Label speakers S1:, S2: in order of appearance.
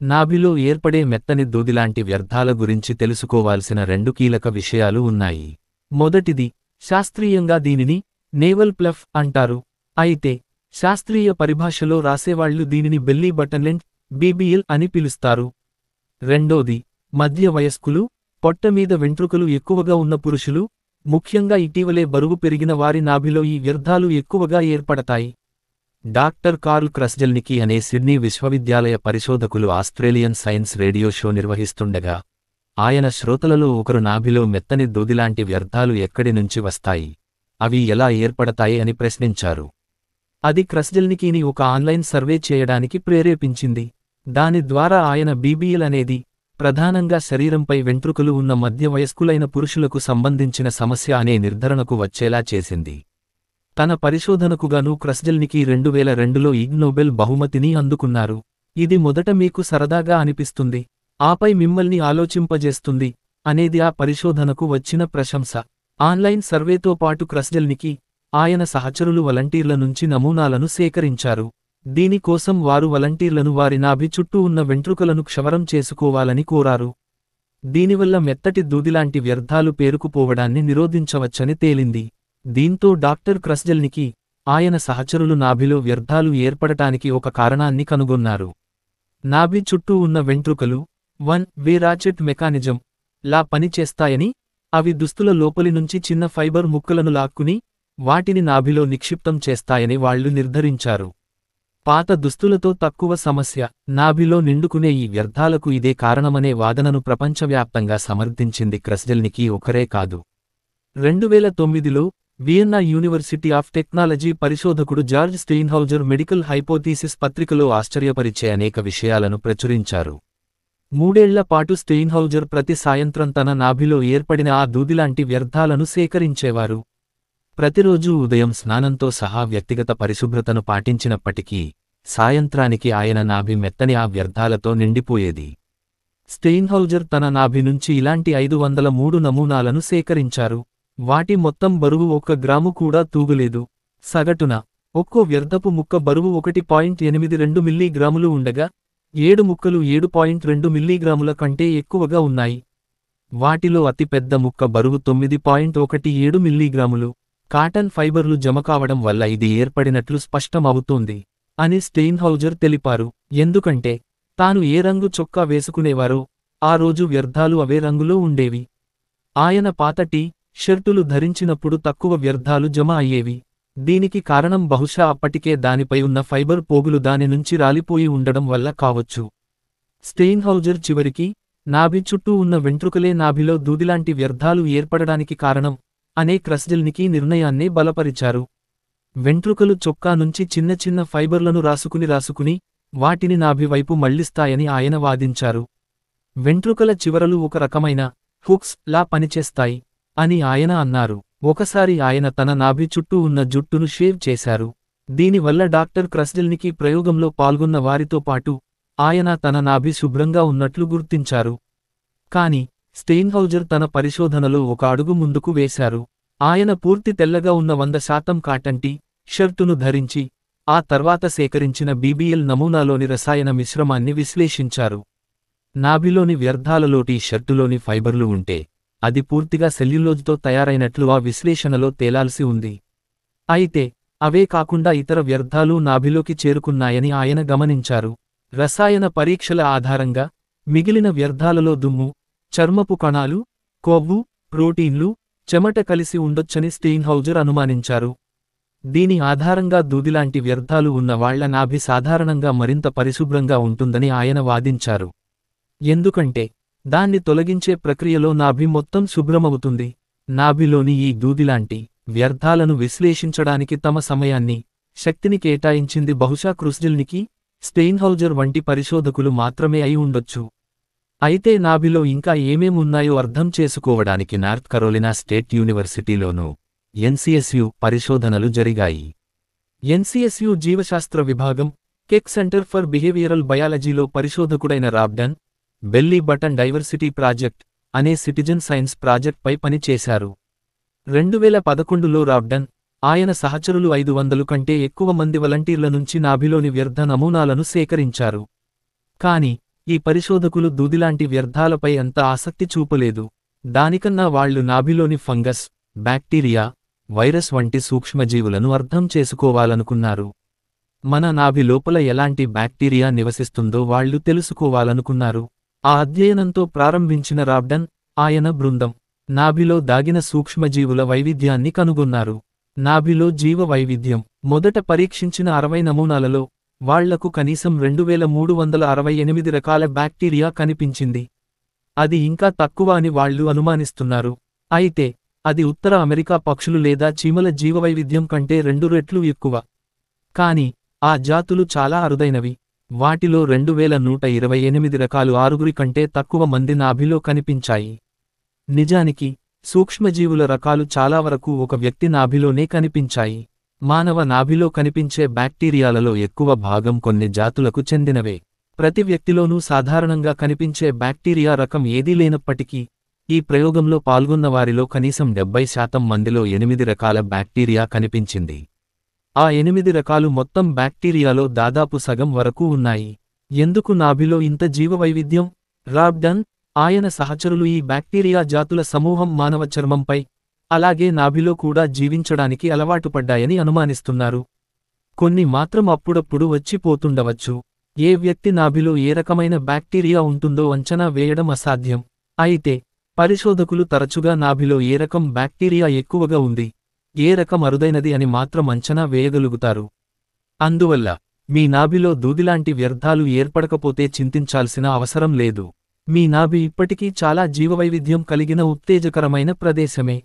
S1: నాభిలో ఏర్పడే మెత్తని దూదిలాంటి వ్యర్థాల గురించి తెలుసుకోవాల్సిన 2 కీలక విషయాలు ఉన్నాయి. మొదటిది, శాస్త్రీయంగా దీనిని నేవల్ ప్లఫ్ అంటారు. అయితే శాస్త్రీయ పరిభాషలో రాసేవాళ్లు దీనిని బెల్లీ బటన్లెంట్ BBL అని పిలుస్తారు. రెండోది, మధ్య వయస్కులు, పొట్టమీద వెంట్రుకలు ఎక్కువగా ఉన్న పురుషులు, ముఖ్యంగా ఇటీవలే బరువు పెరిగిన వారి నాభిలో ఈ వ్యర్థాలు ఎక్కువగా ఏర్పడతాయి. డాక్టర్ కార్ల్ క్రస్జెల్నికీ అనే సిడ్నీ విశ్వవిద్యాలయ పరిశోధకులు ఆస్ట్రేలియన్ సైన్స్ రేడియో షో నిర్వహిస్తుండగా ఆయన శ్రోతలలో ఒకరు నాభిలో మెత్తని దూదిలాంటి వ్యర్థాలు ఎక్కడి నుంచి వస్తాయి, అవి ఎలా ఏర్పడతాయి అని ప్రశ్నించారు. అది క్రస్జెల్నికీని ఒక ఆన్లైన్ సర్వే చేయడానికి ప్రేరేపించింది. దాని ద్వారా ఆయన BBL అనేది ప్రధానంగా శరీరంపై వెంట్రుకలు ఉన్న మధ్య వయస్కులైన పురుషులకు సంబంధించిన సమస్య అనే నిర్ధారణకు వచ్చేలా చేసింది. తన పరిశోధనకుగాను క్రస్జెల్నికీ 2002లో ఇగ్ నోబెల్ బహుమతిని అందుకున్నారు. ఇది మొదట మీకు సరదాగా అనిపిస్తుంది, ఆపై మిమ్మల్ని ఆలోచింపజేస్తుంది అనేది ఆ పరిశోధనకు వచ్చిన ప్రశంస. ఆన్లైన్ సర్వేతో పాటు క్రస్జెల్నికీ, ఆయన సహచరులు వలంటీర్ల నుంచి నమూనాలను సేకరించారు. దీనికోసం వారు వలంటీర్లను వారి నాభి చుట్టూ ఉన్న వెంట్రుకలను క్షవరం చేసుకోవాలని కోరారు. దీనివల్ల మెత్తటి దూదిలాంటి వ్యర్థాలు పేరుకుపోవడాన్ని నిరోధించవచ్చని తేలింది. దీంతో డాక్టర్ క్రస్జెల్నికీ, ఆయన సహచరులు నాభిలో వ్యర్థాలు ఏర్పడటానికి ఒక కారణాన్ని కనుగొన్నారు. నాభి చుట్టూ ఉన్న వెంట్రుకలు 1 వే రాచెట్ మెకానిజం లా పనిచేస్తాయని, అవి దుస్తుల లోపలి నుంచి చిన్న ఫైబర్ ముక్కలను లాక్కుని వాటిని నాభిలో నిక్షిప్తం చేస్తాయని వాళ్లు నిర్ధారించారు. పాత దుస్తులతో తక్కువ సమస్య, నాభిలో నిండుకునే ఈ వ్యర్థాలకు ఇదే కారణమనే వాదనను ప్రపంచవ్యాప్తంగా సమర్థించింది క్రస్జెల్నికీ ఒకరే కాదు. 2009లో వియన్నా యూనివర్సిటీ ఆఫ్ టెక్నాలజీ పరిశోధకుడు జార్జ్ స్టెయిన్హౌజర్ మెడికల్ హైపోథీసిస్ పత్రికలో ఆశ్చర్యపరిచే అనేక విషయాలను ప్రచురించారు. 3 ఏళ్ల పాటు స్టెయిన్హౌజర్ ప్రతి సాయంత్రం తన నాభిలో ఏర్పడిన ఆ దూదిలాంటి వ్యర్థాలను సేకరించేవారు. ప్రతిరోజూ ఉదయం స్నానంతో సహా వ్యక్తిగత పరిశుభ్రతను పాటించినప్పటికీ సాయంత్రానికి ఆయన నాభి మెత్తని ఆ వ్యర్థాలతో నిండిపోయేది. స్టెయిన్హౌజర్ తన నాభి నుంచి ఇలాంటి 503 నమూనాలను సేకరించారు. వాటి మొత్తం బరువు 1 గ్రాము కూడా తూగలేదు. సగటున ఒక్కో వ్యర్థపు ముక్క బరువు 1.82 మిల్లీగ్రాములు ఉండగా 7 ముక్కలు 7.2 మిల్లీగ్రాముల కంటే ఎక్కువగా ఉన్నాయి. వాటిలో అతిపెద్ద ముక్క బరువు 9.17 మిల్లీగ్రాములు. కాటన్ ఫైబర్లు జమకావడం వల్ల ఇది ఏర్పడినట్లు స్పష్టమవుతోంది అని స్టెయిన్హౌజర్ తెలిపారు. ఎందుకంటే తాను ఏ రంగు చొక్కా వేసుకునేవారో ఆ రోజు వ్యర్థాలు అవే రంగులో ఉండేవి. ఆయన పాత షర్టులు ధరించినప్పుడు తక్కువ వ్యర్థాలు జమ అయ్యేవి. దీనికి కారణం బహుశా అప్పటికే దానిపై ఉన్న ఫైబర్ పోగులు దాని నుంచి రాలిపోయి ఉండడం వల్ల కావచ్చు. స్టెయిన్హౌజర్ చివరికి నాభి చుట్టూ ఉన్న వెంట్రుకలే నాభిలో దూదిలాంటి వ్యర్థాలు ఏర్పడడానికి కారణం అనే క్రస్జెల్నికీ నిర్ణయాన్ని బలపరిచారు. వెంట్రుకలు చొక్కా నుంచి చిన్న చిన్న ఫైబర్లను రాసుకుని వాటిని నాభి వైపు మళ్లిస్తాయని ఆయన వాదించారు. వెంట్రుకల చివరలు ఒక రకమైన హుక్స్ లా పనిచేస్తాయి అని ఆయన అన్నారు. ఒకసారి ఆయన తన నాభి చుట్టూ ఉన్న జుట్టును షేవ్ చేశారు. దీనివల్ల డాక్టర్ క్రస్జెల్నికీ ప్రయోగంలో పాల్గొన్న వారితో పాటు ఆయన తన నాభి శుభ్రంగా ఉన్నట్లు గుర్తించారు. కాని స్టెయిన్హౌజర్ తన పరిశోధనలో ఒక అడుగు ముందుకు వేశారు. ఆయన పూర్తి తెల్లగా ఉన్న 100% కాటన్ షర్టును ధరించి ఆ తర్వాత సేకరించిన BBL నమూనాలోని రసాయన మిశ్రమాన్ని విశ్లేషించారు. నాభిలోని వ్యర్థాలలో షర్టులోని ఫైబర్లు ఉంటే అది పూర్తిగా సెల్యులోజ్తో తయారైనట్లు ఆ విశ్లేషణలో తేలాల్సి ఉంది. అయితే అవే కాకుండా ఇతర వ్యర్థాలు నాభిలోకి చేరుకున్నాయని ఆయన గమనించారు. రసాయన పరీక్షల ఆధారంగా మిగిలిన వ్యర్థాలలో దుమ్ము, చర్మపు కణాలు, కొవ్వు, ప్రోటీన్లు, చెమట కలిసి ఉండొచ్చని స్టెయిన్హౌజర్ అనుమానించారు. దీని ఆధారంగా దూదిలాంటి వ్యర్థాలు ఉన్న వాళ్ల నాభి సాధారణంగా మరింత పరిశుభ్రంగా ఉంటుందని ఆయన వాదించారు. ఎందుకంటే దాన్ని తొలగించే ప్రక్రియలో నాభి మొత్తం శుభ్రమవుతుంది. నాభిలోని ఈ దూదిలాంటి వ్యర్థాలను విశ్లేషించడానికి తమ సమయాన్ని, శక్తిని కేటాయించింది బహుశా క్రస్జెల్నికీ, స్టెయిన్హౌజర్ వంటి పరిశోధకులు మాత్రమే అయి ఉండొచ్చు. అయితే నాభిలో ఇంకా ఏమేమున్నాయో అర్థం చేసుకోవడానికి నార్త్ కరోలినా స్టేట్ యూనివర్సిటీలోనూ NCSU పరిశోధనలు జరిగాయి. NCSU జీవశాస్త్ర విభాగం కెక్ సెంటర్ ఫర్ బిహేవియరల్ బయాలజీలో పరిశోధకుడైన Rob Dunn belly button diversity project అనే సిటిజన్ సైన్స్ ప్రాజెక్ట్పై పనిచేశారు. 2011లో రాబ్డన్, ఆయన సహచరులు 500 కంటే ఎక్కువ మంది వలంటీర్ల నుంచి నాభిలోని వ్యర్థ నమూనాలను సేకరించారు. కాని ఈ పరిశోధకులు దూదిలాంటి వ్యర్థాలపై అంత ఆసక్తి చూపలేదు. దానికన్నా వాళ్లు నాభిలోని ఫంగస్, బ్యాక్టీరియా, వైరస్ వంటి సూక్ష్మజీవులను అర్థం చేసుకోవాలనుకున్నారు. మన నాభి లోపల ఎలాంటి బ్యాక్టీరియా నివసిస్తుందో వాళ్లు తెలుసుకోవాలనుకున్నారు. ఆ అధ్యయనంతో ప్రారంభించిన రాబ్డన్, ఆయన బృందం నాభిలో దాగిన సూక్ష్మజీవుల వైవిధ్యాన్ని కనుగొన్నారు. నాభిలో జీవ వైవిధ్యం మొదట పరీక్షించిన 60 నమూనాలలో వాళ్లకు కనీసం 2368 రకాల బ్యాక్టీరియా కనిపించింది. అది ఇంకా తక్కువ అని వాళ్లు అనుమానిస్తున్నారు. అయితే అది ఉత్తర అమెరికా పక్షులు లేదా చీమల జీవవైవిధ్యం కంటే 2 రెట్లు ఎక్కువ. కాని ఆ జాతులు చాలా అరుదైనవి. వాటిలో 2128 రకాలు 6 కంటే తక్కువ మంది నాభిలో కనిపించాయి. నిజానికి సూక్ష్మజీవుల రకాలు చాలా వరకు ఒక వ్యక్తి నాభిలోనే కనిపించాయి. మానవ నాభిలో కనిపించే బ్యాక్టీరియాలలో ఎక్కువ భాగం కొన్ని జాతులకు చెందినవే. ప్రతి వ్యక్తిలోనూ సాధారణంగా కనిపించే బ్యాక్టీరియా రకం ఏదీ లేనప్పటికీ ఈ ప్రయోగంలో పాల్గొన్నవారిలో కనీసం 70% మందిలో 8 రకాల బ్యాక్టీరియా కనిపించింది. ఆ 8 రకాలు మొత్తం బ్యాక్టీరియాలో దాదాపు సగం వరకు ఉన్నాయి. ఎందుకు నాభిలో ఇంత జీవవైవిధ్యం? రాబ్డన్, ఆయన సహచరులు ఈ బ్యాక్టీరియా జాతుల సమూహం మానవ చర్మంపై, అలాగే నాభిలో కూడా జీవించడానికి అలవాటుపడ్డాయని అనుమానిస్తున్నారు. కొన్ని మాత్రం అప్పుడప్పుడు వచ్చిపోతుండవచ్చు. ఏ వ్యక్తి నాభిలో ఏ రకమైన బ్యాక్టీరియా ఉంటుందో అంచనా వేయడం అసాధ్యం. అయితే పరిశోధకులు తరచుగా నాభిలో ఏ రకం బ్యాక్టీరియా ఎక్కువగా ఉంది, ఏ రకం అరుదైనది అని మాత్రం అంచనా వేయగలుగుతారు. అందువల్ల మీ నాభిలో దూదిలాంటి వ్యర్థాలు ఏర్పడకపోతే చింతించాల్సిన అవసరం లేదు. మీ నాభి ఇప్పటికీ చాలా జీవవైవిధ్యం కలిగిన ఉత్తేజకరమైన ప్రదేశమే.